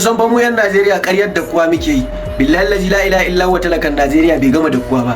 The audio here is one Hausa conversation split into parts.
san fa mu yan Najeriya ƙaryar da kuwa muke yi. Billahi la ilaha illa huwa talakan Najeriya bai gama da kuwa ba.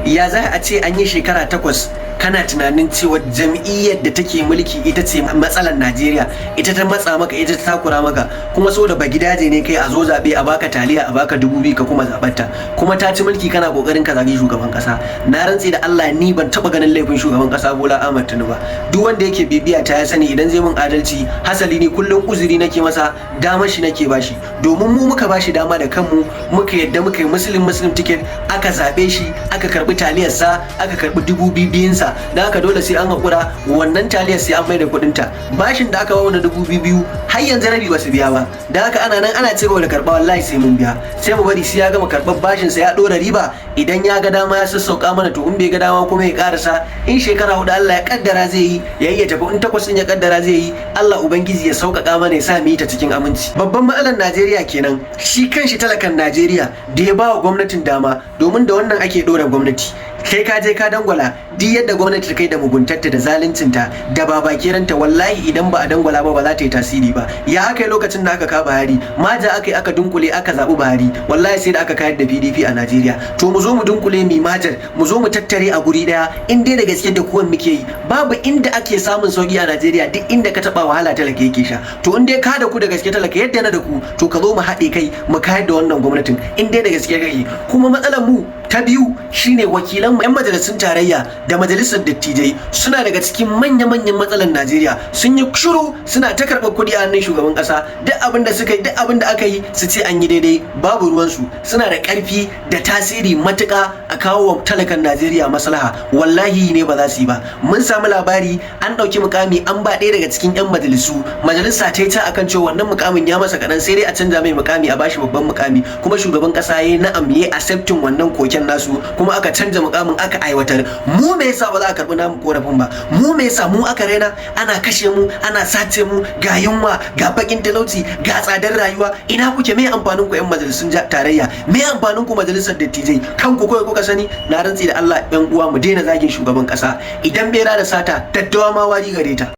Ya za a ce an yi shekara 8 kana tunanin cewa jam'iyyar da take mulki ita ce matsalar Najeriya, ita ta matsa maka, ita ta takura maka, kuma so da ba gidaje ne kai a zo zabe a baka taliya a baka 2000 ka kuma zabarta, kuma ta ci mulki kana kokarin ka zagi shugaban kasa. Na rantse da Allah ni ban taba ganin laifin shugaban kasa Bola Ahmed Tinubu ba. Duk wanda yake bibiya ta ya sani idan zai mun adalci, hasali ni kullum uzuri nake masa, damar shi nake bashi, domin mu muka bashi dama da kanmu, muka yadda muka yi muslim ticket, aka zabe shi, aka karbi taliyarsa, aka karbi 2000 sa. Da haka dole sai an haƙura wannan taliyar sai an mai da kuɗinta. Bashin da aka bawa na 2000 har yanzu rabi ba su biya ba. Da haka ana nan ana cewa da karɓa, wallahi sai mun biya. Sai mu bari sai ya gama karɓar bashin sa ya ɗora riba, idan ya ga dama ya sassauka mana, to in bai ga dama kuma ya ƙarasa. In shekara 4 Allah ya kaddara zai yi, yayi ya tafi, in 8 din ya kaddara zai yi, Allah ubangiji ya sauƙaƙa mana ya sa mu yi ta cikin aminci. Babban matsalar Najeriya kenan, shi kanshi talakan Najeriya da ya bawa gwamnatin dama, domin da wannan ake ɗora gwamnati. Kai ka je ka dangwala duk yadda gwamnati ta kai da muguntarta da zaluncinta da babakiranta, wallahi idan ba a dangwala ba za ta yi tasiri ba. Ya aka yi lokacin da aka ka Buhari, maja aka yi aka dunkule aka zaɓi Buhari, wallahi sai da aka kayar da PDP a Najeriya. To mu zo mu dunkule mi majar, mu zo mu tattare a guri daya, in dai da gaske da kuwan muke yi, babu inda ake samun sauki a Najeriya. Duk inda ka taba wahala talaka yake sha. To in dai ka da ku da gaske talaka yadda na da ku, to ka zo mu haɗe kai mu kayar da wannan gwamnatin, in dai da gaske kake. Kuma matsalar mu ta biyu shine wakilan 'yan majalisun tarayya da majalisar dattijai suna daga cikin manya-manyan matsalar Najeriya. Sun yi shiru, suna ta karɓar kuɗi a hannun shugaban ƙasa. Duk abin da suka yi, duk abin da aka yi su ce an yi daidai, babu ruwansu. Suna da ƙarfi da tasiri matuƙa a kawo wa talakan Najeriya maslaha, wallahi ne ba za su yi ba. Mun samu labari an ɗauki mukami an ba ɗaya daga cikin 'yan majalisu, majalisa ta yi ta akan cewa wannan mukamin ya masa kaɗan, sai dai a canza mai mukami a bashi babban mukami, kuma shugaban ƙasa ya yi na'am, ya accepting wannan koken nasu, kuma aka canza mukamin aka aiwatar. Mu me yasa ba za a karbi namu korafin ba? Mu me yasa mu aka raina, ana kashe mu, ana sace mu, ga yunwa, ga bakin talauci, ga tsadar rayuwa? Ina kuke? Me amfanin ku 'yan majalisun tarayya? Me amfanin ku majalisar dattijai? Kanku kawai kuka sani. Na rantsi da Allah 'yan uwa mu daina zagin shugaban kasa. Idan bera da sata, daddawa ma wari gare ta.